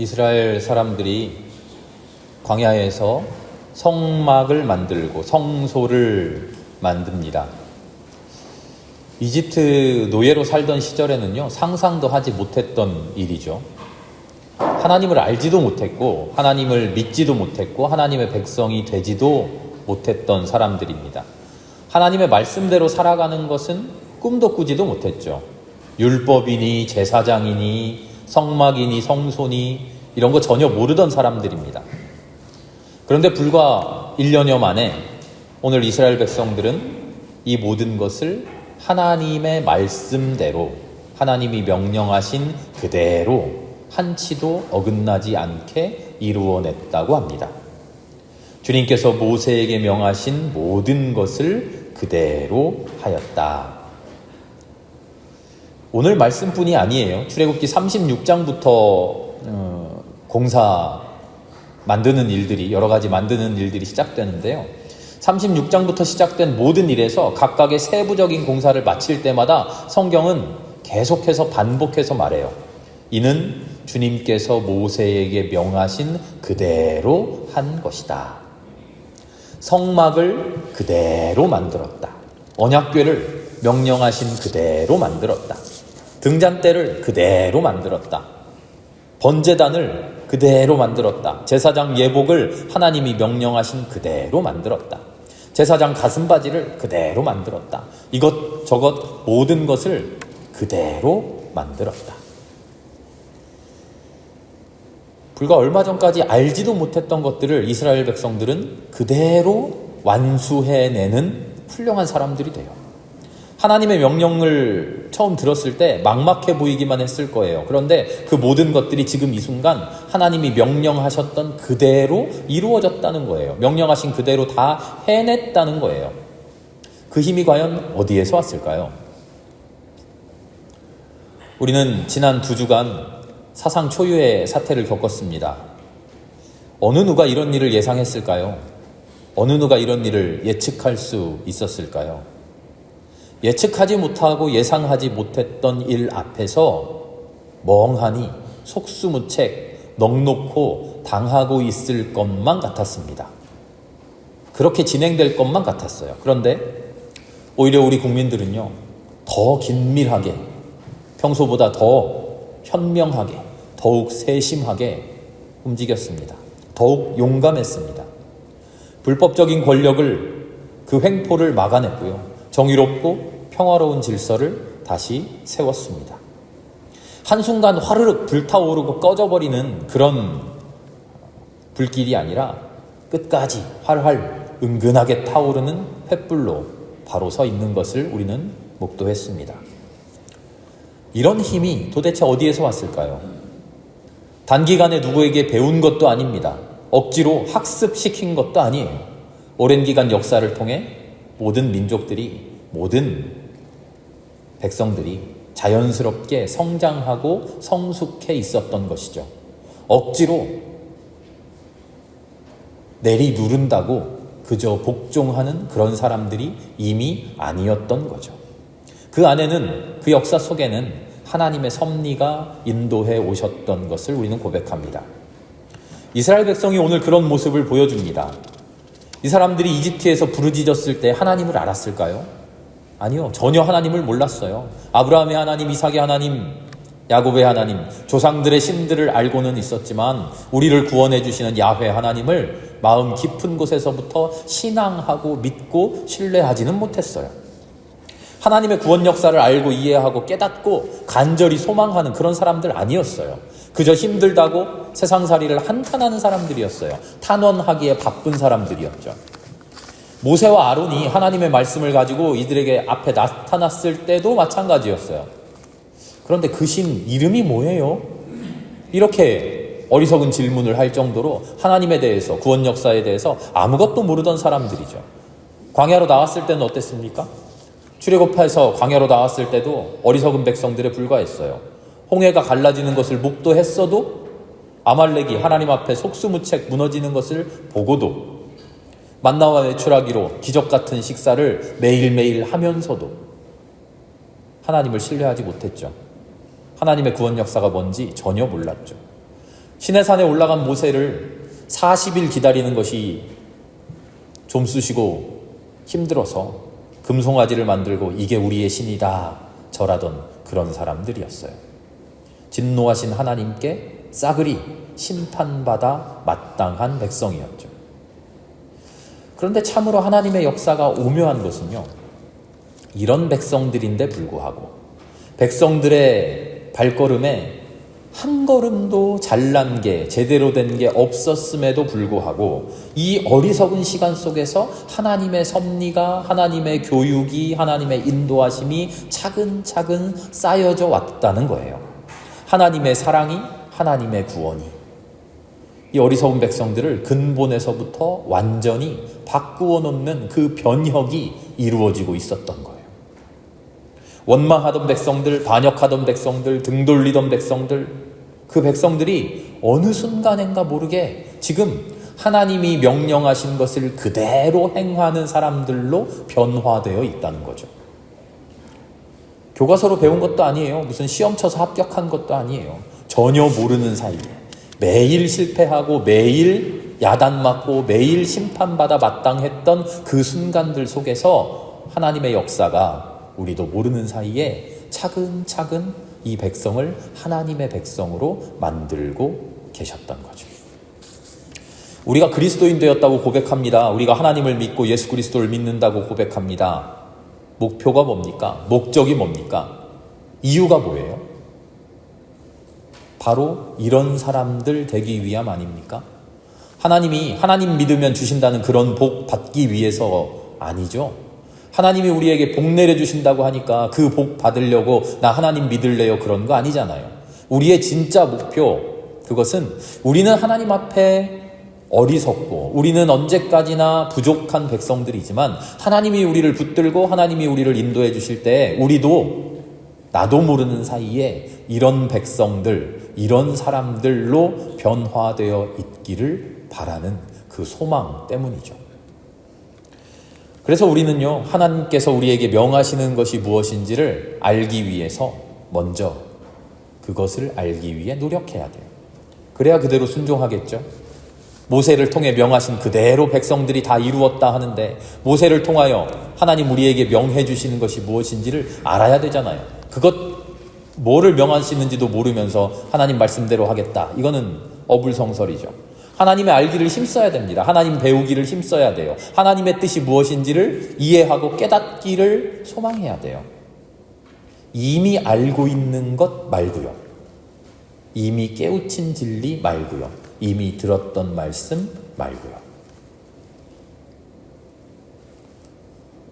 이스라엘 사람들이 광야에서 성막을 만들고 성소를 만듭니다. 이집트 노예로 살던 시절에는요, 상상도 하지 못했던 일이죠. 하나님을 알지도 못했고 하나님을 믿지도 못했고 하나님의 백성이 되지도 못했던 사람들입니다. 하나님의 말씀대로 살아가는 것은 꿈도 꾸지도 못했죠. 율법이니 제사장이니 성막이니 성소니 이런 거 전혀 모르던 사람들입니다. 그런데 불과 1년여 만에 오늘 이스라엘 백성들은 이 모든 것을 하나님의 말씀대로, 하나님이 명령하신 그대로 한치도 어긋나지 않게 이루어냈다고 합니다. 주님께서 모세에게 명하신 모든 것을 그대로 하였다. 오늘 말씀뿐이 아니에요. 출애굽기 36장부터 공사 만드는 일들이, 여러 가지 만드는 일들이 시작되는데요. 36장부터 시작된 모든 일에서 각각의 세부적인 공사를 마칠 때마다 성경은 계속해서 반복해서 말해요. 이는 주님께서 모세에게 명하신 그대로 한 것이다. 성막을 그대로 만들었다. 언약궤를 명령하신 그대로 만들었다. 등잔대를 그대로 만들었다. 번제단을 그대로 만들었다. 제사장 예복을 하나님이 명령하신 그대로 만들었다. 제사장 가슴바지를 그대로 만들었다. 이것저것 모든 것을 그대로 만들었다. 불과 얼마 전까지 알지도 못했던 것들을 이스라엘 백성들은 그대로 완수해내는 훌륭한 사람들이 돼요. 하나님의 명령을 처음 들었을 때 막막해 보이기만 했을 거예요. 그런데 그 모든 것들이 지금 이 순간 하나님이 명령하셨던 그대로 이루어졌다는 거예요. 명령하신 그대로 다 해냈다는 거예요. 그 힘이 과연 어디에서 왔을까요? 우리는 지난 2주간 사상 초유의 사태를 겪었습니다. 어느 누가 이런 일을 예상했을까요? 어느 누가 이런 일을 예측할 수 있었을까요? 예측하지 못하고 예상하지 못했던 일 앞에서 멍하니 속수무책 넋놓고 당하고 있을 것만 같았습니다. 그렇게 진행될 것만 같았어요. 그런데 오히려 우리 국민들은요, 더 긴밀하게, 평소보다 더 현명하게, 더욱 세심하게 움직였습니다. 더욱 용감했습니다. 불법적인 권력을, 그 횡포를 막아냈고요. 정의롭고 평화로운 질서를 다시 세웠습니다. 한순간 화르륵 불타오르고 꺼져버리는 그런 불길이 아니라 끝까지 활활 은근하게 타오르는 횃불로 바로 서 있는 것을 우리는 목도했습니다. 이런 힘이 도대체 어디에서 왔을까요? 단기간에 누구에게 배운 것도 아닙니다. 억지로 학습시킨 것도 아니에요. 오랜 기간 역사를 통해 모든 민족들이, 모든 백성들이 자연스럽게 성장하고 성숙해 있었던 것이죠. 억지로 내리 누른다고 그저 복종하는 그런 사람들이 이미 아니었던 거죠. 그 안에는, 그 역사 속에는 하나님의 섭리가 인도해 오셨던 것을 우리는 고백합니다. 이스라엘 백성이 오늘 그런 모습을 보여줍니다. 이 사람들이 이집트에서 부르짖었을 때 하나님을 알았을까요? 아니요, 전혀 하나님을 몰랐어요. 아브라함의 하나님, 이삭의 하나님, 야곱의 하나님, 조상들의 신들을 알고는 있었지만 우리를 구원해 주시는 야훼 하나님을 마음 깊은 곳에서부터 신앙하고 믿고 신뢰하지는 못했어요. 하나님의 구원 역사를 알고 이해하고 깨닫고 간절히 소망하는 그런 사람들 아니었어요. 그저 힘들다고 세상살이를 한탄하는 사람들이었어요. 탄원하기에 바쁜 사람들이었죠. 모세와 아론이 하나님의 말씀을 가지고 이들에게 앞에 나타났을 때도 마찬가지였어요. 그런데 그 신 이름이 뭐예요? 이렇게 어리석은 질문을 할 정도로 하나님에 대해서, 구원 역사에 대해서 아무것도 모르던 사람들이죠. 광야로 나왔을 때는 어땠습니까? 출애굽해서 광야로 나왔을 때도 어리석은 백성들에 불과했어요. 홍해가 갈라지는 것을 목도했어도, 아말렉이 하나님 앞에 속수무책 무너지는 것을 보고도, 만나와 외출하기로 기적 같은 식사를 매일매일 하면서도 하나님을 신뢰하지 못했죠. 하나님의 구원 역사가 뭔지 전혀 몰랐죠. 시내산에 올라간 모세를 40일 기다리는 것이 좀 쑤시고 힘들어서 금송아지를 만들고 이게 우리의 신이다 절하던 그런 사람들이었어요. 진노하신 하나님께 싸그리 심판받아 마땅한 백성이었죠. 그런데 참으로 하나님의 역사가 오묘한 것은요, 이런 백성들인데 불구하고 백성들의 발걸음에 한 걸음도 잘난 게 제대로 된 게 없었음에도 불구하고 이 어리석은 시간 속에서 하나님의 섭리가, 하나님의 교육이, 하나님의 인도하심이 차근차근 쌓여져 왔다는 거예요. 하나님의 사랑이, 하나님의 구원이 이 어리석은 백성들을 근본에서부터 완전히 바꾸어 놓는 그 변혁이 이루어지고 있었던 거예요. 원망하던 백성들, 반역하던 백성들, 등 돌리던 백성들, 그 백성들이 어느 순간인가 모르게 지금 하나님이 명령하신 것을 그대로 행하는 사람들로 변화되어 있다는 거죠. 교과서로 배운 것도 아니에요. 무슨 시험 쳐서 합격한 것도 아니에요. 전혀 모르는 사이에 매일 실패하고 매일 야단 맞고 매일 심판받아 마땅했던 그 순간들 속에서 하나님의 역사가 우리도 모르는 사이에 차근차근 이 백성을 하나님의 백성으로 만들고 계셨던 거죠. 우리가 그리스도인 되었다고 고백합니다. 우리가 하나님을 믿고 예수 그리스도를 믿는다고 고백합니다. 목표가 뭡니까? 목적이 뭡니까? 이유가 뭐예요? 바로 이런 사람들 되기 위함 아닙니까? 하나님이 하나님 믿으면 주신다는 그런 복 받기 위해서 아니죠. 하나님이 우리에게 복 내려주신다고 하니까 그 복 받으려고 나 하나님 믿을래요 그런 거 아니잖아요. 우리의 진짜 목표, 그것은 우리는 하나님 앞에 어리석고 우리는 언제까지나 부족한 백성들이지만 하나님이 우리를 붙들고 하나님이 우리를 인도해 주실 때 우리도 나도 모르는 사이에 이런 백성들, 이런 사람들로 변화되어 있기를 바라는 그 소망 때문이죠. 그래서 우리는요, 하나님께서 우리에게 명하시는 것이 무엇인지를 알기 위해서 먼저 그것을 알기 위해 노력해야 돼요. 그래야 그대로 순종하겠죠. 모세를 통해 명하신 그대로 백성들이 다 이루었다 하는데 모세를 통하여 하나님 우리에게 명해 주시는 것이 무엇인지를 알아야 되잖아요. 그것 뭐를 명하시는지도 모르면서 하나님 말씀대로 하겠다. 이거는 어불성설이죠. 하나님의 알기를 힘써야 됩니다. 하나님 배우기를 힘써야 돼요. 하나님의 뜻이 무엇인지를 이해하고 깨닫기를 소망해야 돼요. 이미 알고 있는 것 말고요. 이미 깨우친 진리 말고요. 이미 들었던 말씀 말고요.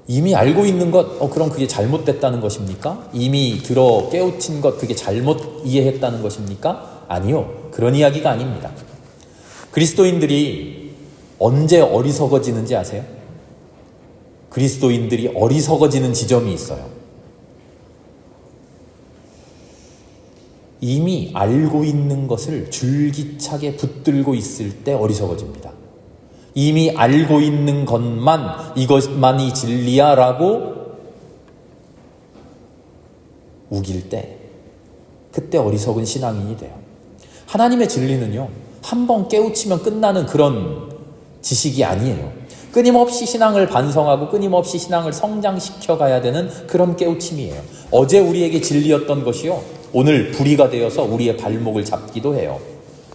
이미 알고 있는 것, 그럼 그게 잘못됐다는 것입니까? 이미 들어 깨우친 것, 그게 잘못 이해했다는 것입니까? 아니요. 그런 이야기가 아닙니다. 그리스도인들이 언제 어리석어지는지 아세요? 그리스도인들이 어리석어지는 지점이 있어요. 이미 알고 있는 것을 줄기차게 붙들고 있을 때 어리석어집니다. 이미 알고 있는 것만, 이것만이 진리야 라고 우길 때, 그때 어리석은 신앙인이 돼요. 하나님의 진리는요, 한번 깨우치면 끝나는 그런 지식이 아니에요. 끊임없이 신앙을 반성하고 끊임없이 신앙을 성장시켜 가야 되는 그런 깨우침이에요. 어제 우리에게 진리였던 것이요, 오늘 불의가 되어서 우리의 발목을 잡기도 해요.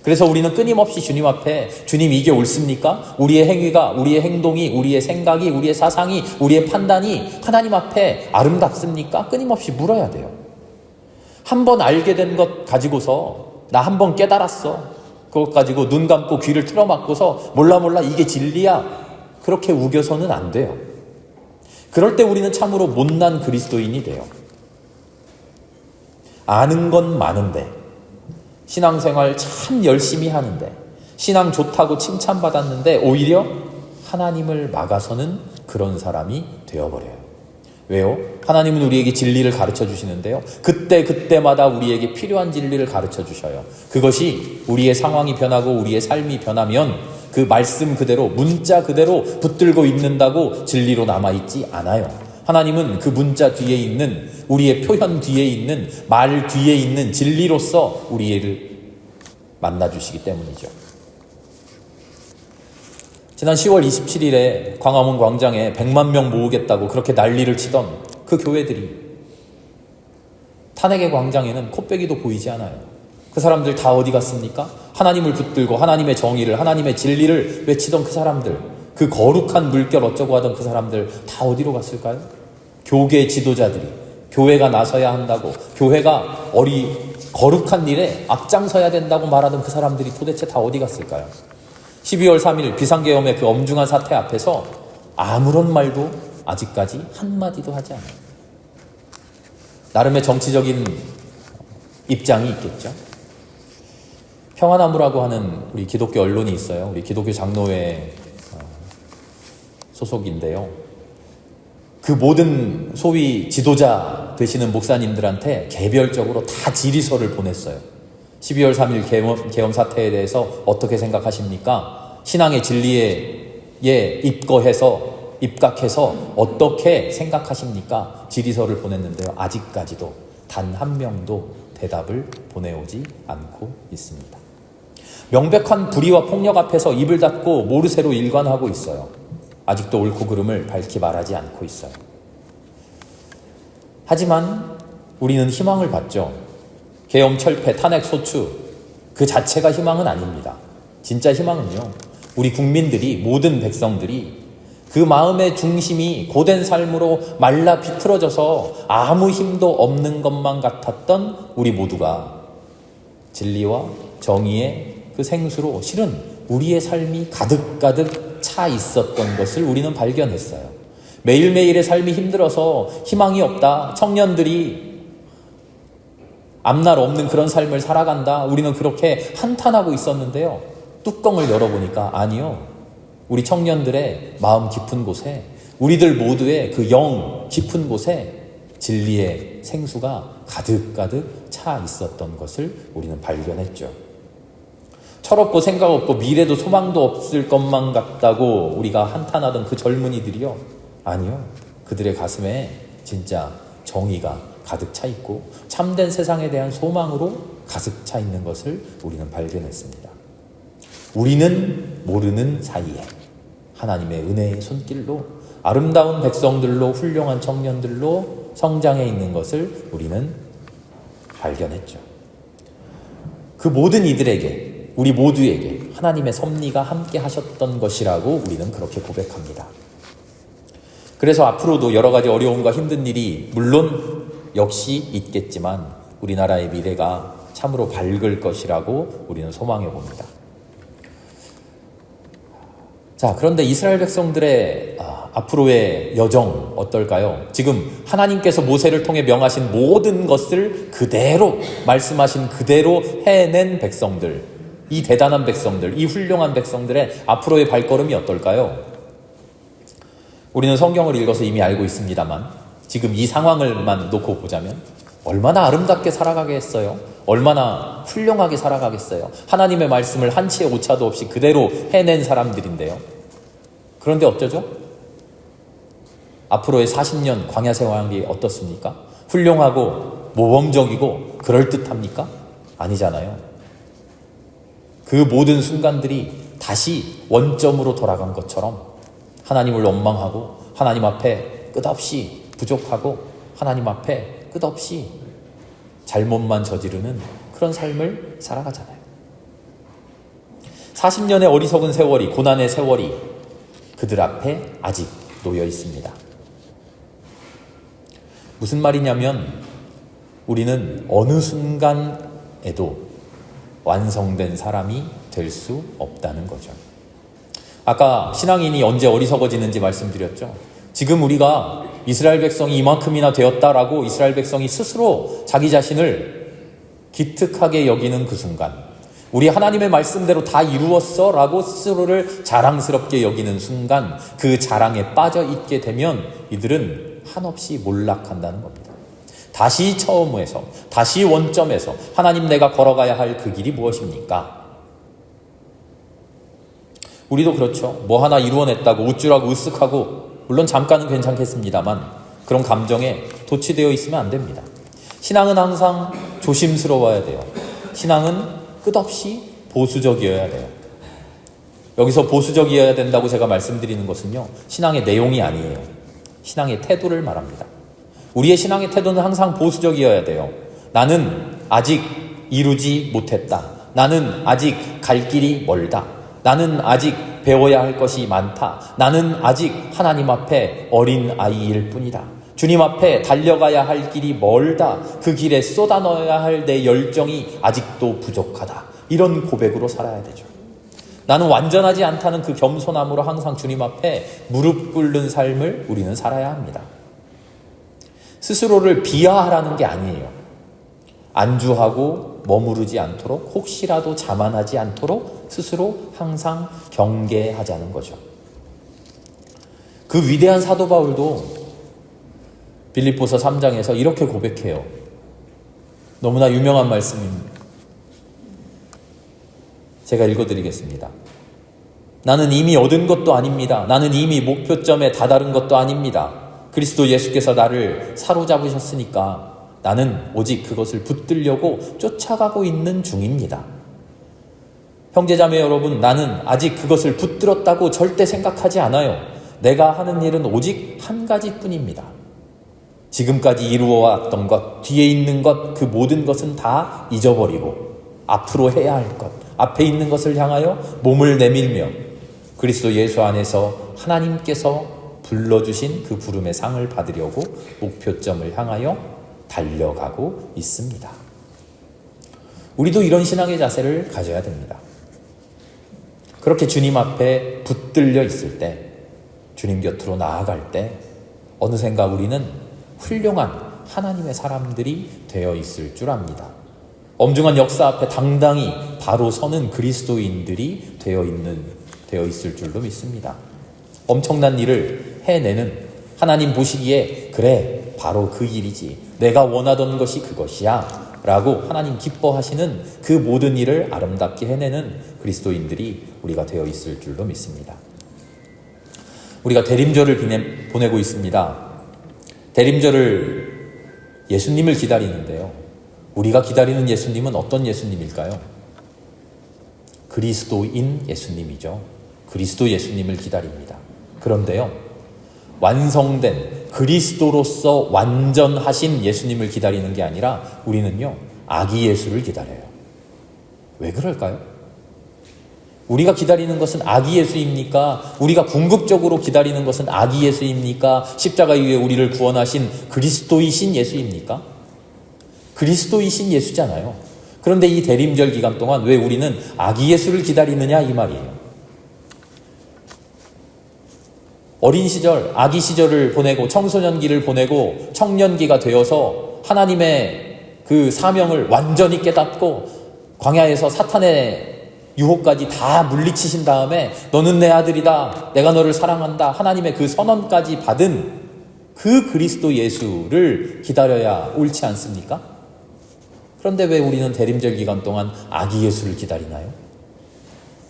그래서 우리는 끊임없이 주님 앞에 주님 이게 옳습니까? 우리의 행위가, 우리의 행동이, 우리의 생각이, 우리의 사상이, 우리의 판단이 하나님 앞에 아름답습니까? 끊임없이 물어야 돼요. 한번 알게 된 것 가지고서 나 한번 깨달았어. 그것 가지고 눈 감고 귀를 틀어막고서 몰라 이게 진리야. 그렇게 우겨서는 안 돼요. 그럴 때 우리는 참으로 못난 그리스도인이 돼요. 아는 건 많은데 신앙생활 참 열심히 하는데 신앙 좋다고 칭찬받았는데 오히려 하나님을 막아서는 그런 사람이 되어버려요. 왜요? 하나님은 우리에게 진리를 가르쳐 주시는데요, 그때마다 우리에게 필요한 진리를 가르쳐 주셔요. 그것이 우리의 상황이 변하고 우리의 삶이 변하면 그 말씀 그대로, 문자 그대로 붙들고 있는다고 진리로 남아있지 않아요. 하나님은 그 문자 뒤에 있는, 우리의 표현 뒤에 있는, 말 뒤에 있는 진리로서 우리를 만나주시기 때문이죠. 지난 10월 27일에 광화문 광장에 100만 명 모으겠다고 그렇게 난리를 치던 그 교회들이 탄핵의 광장에는 코빼기도 보이지 않아요. 그 사람들 다 어디 갔습니까? 하나님을 붙들고 하나님의 정의를, 하나님의 진리를 외치던 그 사람들, 그 거룩한 물결 어쩌고 하던 그 사람들 다 어디로 갔을까요? 교계 지도자들이 교회가 나서야 한다고, 교회가 거룩한 일에 앞장서야 된다고 말하던 그 사람들이 도대체 다 어디 갔을까요? 12월 3일 비상계엄의 그 엄중한 사태 앞에서 아무런 말도 아직까지 한마디도 하지 않아요. 나름의 정치적인 입장이 있겠죠. 평화나무라고 하는 우리 기독교 언론이 있어요. 우리 기독교 장로회 소속인데요. 그 모든 소위 지도자 되시는 목사님들한테 개별적으로 다 질의서를 보냈어요. 12월 3일 계엄 사태에 대해서 어떻게 생각하십니까? 신앙의 진리에 입각해서 어떻게 생각하십니까? 질의서를 보냈는데요. 아직까지도 단 한 명도 대답을 보내오지 않고 있습니다. 명백한 불의와 폭력 앞에서 입을 닫고 모르쇠로 일관하고 있어요. 아직도 옳고 그름을 밝히 말하지 않고 있어요. 하지만 우리는 희망을 받죠. 계엄 철폐, 탄핵 소추 그 자체가 희망은 아닙니다. 진짜 희망은요, 우리 국민들이, 모든 백성들이 그 마음의 중심이 고된 삶으로 말라 비틀어져서 아무 힘도 없는 것만 같았던 우리 모두가 진리와 정의의 그 생수로 실은 우리의 삶이 가득가득 차 있었던 것을 우리는 발견했어요. 매일매일의 삶이 힘들어서 희망이 없다, 청년들이 앞날 없는 그런 삶을 살아간다, 우리는 그렇게 한탄하고 있었는데요. 뚜껑을 열어보니까 아니요, 우리 청년들의 마음 깊은 곳에, 우리들 모두의 그 영 깊은 곳에 진리의 생수가 가득가득 차 있었던 것을 우리는 발견했죠. 철없고 생각 없고 미래도 소망도 없을 것만 같다고 우리가 한탄하던 그 젊은이들이요, 아니요, 그들의 가슴에 진짜 정의가 가득 차 있고 참된 세상에 대한 소망으로 가득 차 있는 것을 우리는 발견했습니다. 우리는 모르는 사이에 하나님의 은혜의 손길로 아름다운 백성들로, 훌륭한 청년들로 성장해 있는 것을 우리는 발견했죠. 그 모든 이들에게, 우리 모두에게 하나님의 섭리가 함께 하셨던 것이라고 우리는 그렇게 고백합니다. 그래서 앞으로도 여러 가지 어려움과 힘든 일이 물론 역시 있겠지만 우리나라의 미래가 참으로 밝을 것이라고 우리는 소망해 봅니다. 자, 그런데 이스라엘 백성들의 앞으로의 여정 어떨까요? 지금 하나님께서 모세를 통해 명하신 모든 것을 그대로, 말씀하신 그대로 해낸 백성들, 이 대단한 백성들, 이 훌륭한 백성들의 앞으로의 발걸음이 어떨까요? 우리는 성경을 읽어서 이미 알고 있습니다만 지금 이 상황을만 놓고 보자면 얼마나 아름답게 살아가겠어요? 얼마나 훌륭하게 살아가겠어요? 하나님의 말씀을 한치의 오차도 없이 그대로 해낸 사람들인데요. 그런데 어쩌죠? 앞으로의 40년 광야 생활이 어떻습니까? 훌륭하고 모범적이고 그럴듯합니까? 아니잖아요. 그 모든 순간들이 다시 원점으로 돌아간 것처럼 하나님을 원망하고 하나님 앞에 끝없이 부족하고 하나님 앞에 끝없이 잘못만 저지르는 그런 삶을 살아가잖아요. 40년의 어리석은 세월이, 고난의 세월이 그들 앞에 아직 놓여 있습니다. 무슨 말이냐면 우리는 어느 순간에도 완성된 사람이 될 수 없다는 거죠. 아까 신앙인이 언제 어리석어지는지 말씀드렸죠. 지금 우리가 이스라엘 백성이 이만큼이나 되었다라고 이스라엘 백성이 스스로 자기 자신을 기특하게 여기는 그 순간, 우리 하나님의 말씀대로 다 이루었어 라고 스스로를 자랑스럽게 여기는 순간, 그 자랑에 빠져 있게 되면 이들은 한없이 몰락한다는 겁니다. 다시 처음에서, 다시 원점에서 하나님, 내가 걸어가야 할 그 길이 무엇입니까? 우리도 그렇죠. 뭐 하나 이루어냈다고 우쭐하고 으쓱하고, 물론 잠깐은 괜찮겠습니다만 그런 감정에 도취되어 있으면 안 됩니다. 신앙은 항상 조심스러워야 돼요. 신앙은 끝없이 보수적이어야 돼요. 여기서 보수적이어야 된다고 제가 말씀드리는 것은요, 신앙의 내용이 아니에요. 신앙의 태도를 말합니다. 우리의 신앙의 태도는 항상 보수적이어야 돼요. 나는 아직 이루지 못했다. 나는 아직 갈 길이 멀다. 나는 아직 배워야 할 것이 많다. 나는 아직 하나님 앞에 어린 아이일 뿐이다. 주님 앞에 달려가야 할 길이 멀다. 그 길에 쏟아 넣어야 할 내 열정이 아직도 부족하다. 이런 고백으로 살아야 되죠. 나는 완전하지 않다는 그 겸손함으로 항상 주님 앞에 무릎 꿇는 삶을 우리는 살아야 합니다. 스스로를 비하하라는 게 아니에요. 안주하고 머무르지 않도록, 혹시라도 자만하지 않도록 스스로 항상 경계하자는 거죠. 그 위대한 사도 바울도 빌립보서 3장에서 이렇게 고백해요. 너무나 유명한 말씀입니다. 제가 읽어드리겠습니다. 나는 이미 얻은 것도 아닙니다. 나는 이미 목표점에 다다른 것도 아닙니다. 그리스도 예수께서 나를 사로잡으셨으니까 나는 오직 그것을 붙들려고 쫓아가고 있는 중입니다. 형제자매 여러분, 나는 아직 그것을 붙들었다고 절대 생각하지 않아요. 내가 하는 일은 오직 한 가지뿐입니다. 지금까지 이루어왔던 것, 뒤에 있는 것, 그 모든 것은 다 잊어버리고 앞으로 해야 할 것, 앞에 있는 것을 향하여 몸을 내밀며 그리스도 예수 안에서 하나님께서 불러주신 그 부름의 상을 받으려고 목표점을 향하여 달려가고 있습니다. 우리도 이런 신앙의 자세를 가져야 됩니다. 그렇게 주님 앞에 붙들려 있을 때, 주님 곁으로 나아갈 때 어느샌가 우리는 훌륭한 하나님의 사람들이 되어 있을 줄 압니다. 엄중한 역사 앞에 당당히 바로 서는 그리스도인들이 되어 있을 줄로 믿습니다. 엄청난 일을 해내는, 하나님 보시기에 그래 바로 그 일이지, 내가 원하던 것이 그것이야 라고 하나님 기뻐하시는 그 모든 일을 아름답게 해내는 그리스도인들이 우리가 되어 있을 줄로 믿습니다. 우리가 대림절을 보내고 있습니다. 대림절을 예수님을 기다리는데요, 우리가 기다리는 예수님은 어떤 예수님일까요? 그리스도인 예수님이죠. 그리스도 예수님을 기다립니다. 그런데요, 완성된 그리스도로서 완전하신 예수님을 기다리는 게 아니라 우리는요, 아기 예수를 기다려요. 왜 그럴까요? 우리가 기다리는 것은 아기 예수입니까? 우리가 궁극적으로 기다리는 것은 아기 예수입니까? 십자가 위에 우리를 구원하신 그리스도이신 예수입니까? 그리스도이신 예수잖아요. 그런데 이 대림절 기간 동안 왜 우리는 아기 예수를 기다리느냐 이 말이에요. 어린 시절, 아기 시절을 보내고 청소년기를 보내고 청년기가 되어서 하나님의 그 사명을 완전히 깨닫고 광야에서 사탄의 유혹까지 다 물리치신 다음에 너는 내 아들이다, 내가 너를 사랑한다, 하나님의 그 선언까지 받은 그 그리스도 예수를 기다려야 옳지 않습니까? 그런데 왜 우리는 대림절 기간 동안 아기 예수를 기다리나요?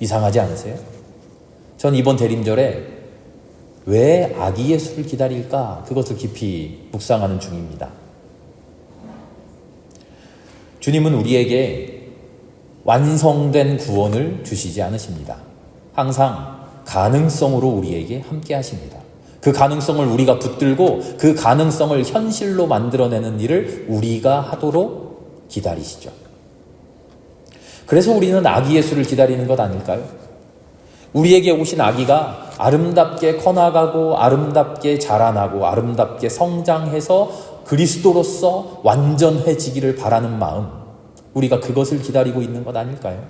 이상하지 않으세요? 전 이번 대림절에 왜 아기 예수를 기다릴까? 그것을 깊이 묵상하는 중입니다. 주님은 우리에게 완성된 구원을 주시지 않으십니다. 항상 가능성으로 우리에게 함께 하십니다. 그 가능성을 우리가 붙들고 그 가능성을 현실로 만들어내는 일을 우리가 하도록 기다리시죠. 그래서 우리는 아기 예수를 기다리는 것 아닐까요? 우리에게 오신 아기가 아름답게 커나가고 아름답게 자라나고 아름답게 성장해서 그리스도로서 완전해지기를 바라는 마음, 우리가 그것을 기다리고 있는 것 아닐까요?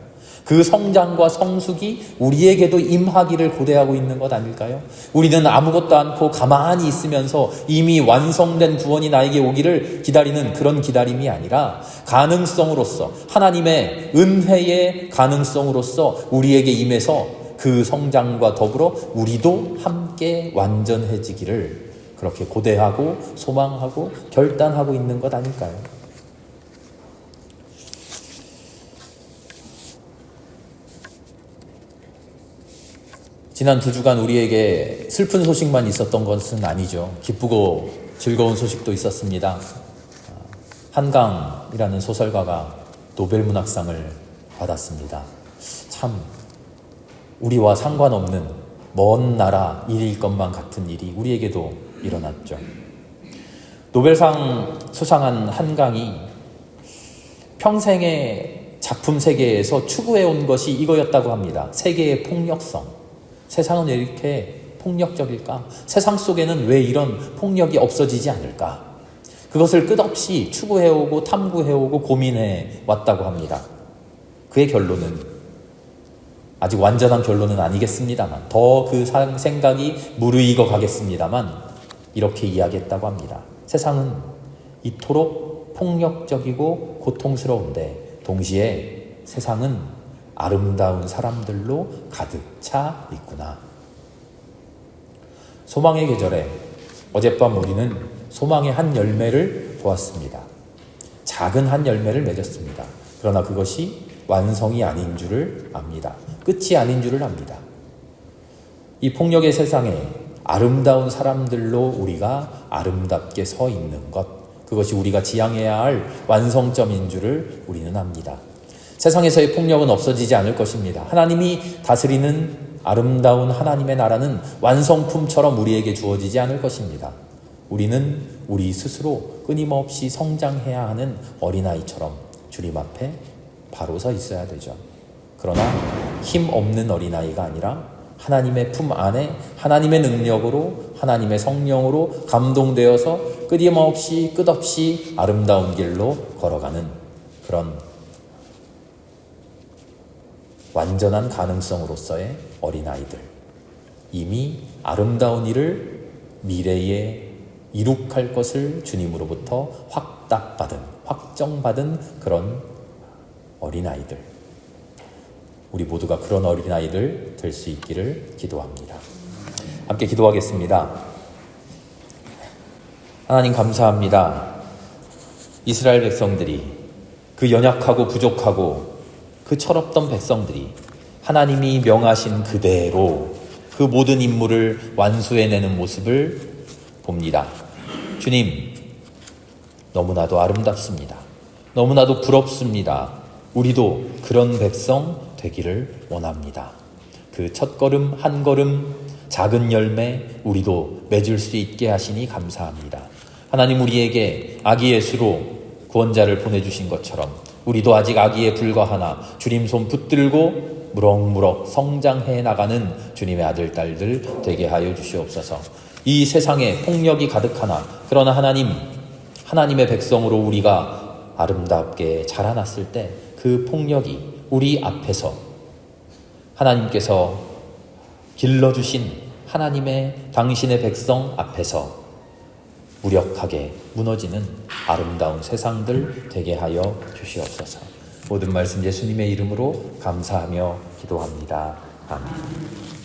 그 성장과 성숙이 우리에게도 임하기를 고대하고 있는 것 아닐까요? 우리는 아무것도 않고 가만히 있으면서 이미 완성된 구원이 나에게 오기를 기다리는 그런 기다림이 아니라 가능성으로서, 하나님의 은혜의 가능성으로서 우리에게 임해서 그 성장과 더불어 우리도 함께 완전해지기를 그렇게 고대하고 소망하고 결단하고 있는 것 아닐까요? 지난 2주간 우리에게 슬픈 소식만 있었던 것은 아니죠. 기쁘고 즐거운 소식도 있었습니다. 한강이라는 소설가가 노벨문학상을 받았습니다. 참 우리와 상관없는 먼 나라 일일 것만 같은 일이 우리에게도 일어났죠. 노벨상 수상한 한강이 평생의 작품 세계에서 추구해온 것이 이거였다고 합니다. 세계의 폭력성. 세상은 왜 이렇게 폭력적일까? 세상 속에는 왜 이런 폭력이 없어지지 않을까? 그것을 끝없이 추구해오고 탐구해오고 고민해 왔다고 합니다. 그의 결론은 아직 완전한 결론은 아니겠습니다만 더 그 생각이 무르익어 가겠습니다만 이렇게 이야기했다고 합니다. 세상은 이토록 폭력적이고 고통스러운데 동시에 세상은 아름다운 사람들로 가득 차 있구나. 소망의 계절에 어젯밤 우리는 소망의 한 열매를 보았습니다. 작은 한 열매를 맺었습니다. 그러나 그것이 완성이 아닌 줄을 압니다. 끝이 아닌 줄을 압니다. 이 폭력의 세상에 아름다운 사람들로 우리가 아름답게 서 있는 것, 그것이 우리가 지향해야 할 완성점인 줄을 우리는 압니다. 세상에서의 폭력은 없어지지 않을 것입니다. 하나님이 다스리는 아름다운 하나님의 나라는 완성품처럼 우리에게 주어지지 않을 것입니다. 우리는 우리 스스로 끊임없이 성장해야 하는 어린아이처럼 주님 앞에 바로 서 있어야 되죠. 그러나 힘없는 어린아이가 아니라 하나님의 품 안에 하나님의 능력으로 하나님의 성령으로 감동되어서 끝없이 아름다운 길로 걸어가는 그런 완전한 가능성으로서의 어린아이들, 이미 아름다운 일을 미래에 이룩할 것을 주님으로부터 확정받은 그런 어린아이들, 우리 모두가 그런 어린아이들 될 수 있기를 기도합니다. 함께 기도하겠습니다. 하나님 감사합니다. 이스라엘 백성들이, 그 연약하고 부족하고 그 철없던 백성들이 하나님이 명하신 그대로 그 모든 임무를 완수해내는 모습을 봅니다. 주님, 너무나도 아름답습니다. 너무나도 부럽습니다. 우리도 그런 백성 되기를 원합니다. 그 첫걸음 한 걸음 작은 열매 우리도 맺을 수 있게 하시니 감사합니다. 하나님, 우리에게 아기 예수로 구원자를 보내주신 것처럼 우리도 아직 아기에 불과하나 주님 손 붙들고 무럭무럭 성장해 나가는 주님의 아들 딸들 되게 하여 주시옵소서. 이 세상에 폭력이 가득하나 그러나 하나님의 백성으로 우리가 아름답게 자라났을 때 그 폭력이 우리 앞에서 하나님께서 길러주신 당신의 백성 앞에서 무력하게 무너지는 아름다운 세상들 되게 하여 주시옵소서. 모든 말씀 예수님의 이름으로 감사하며 기도합니다. 아멘.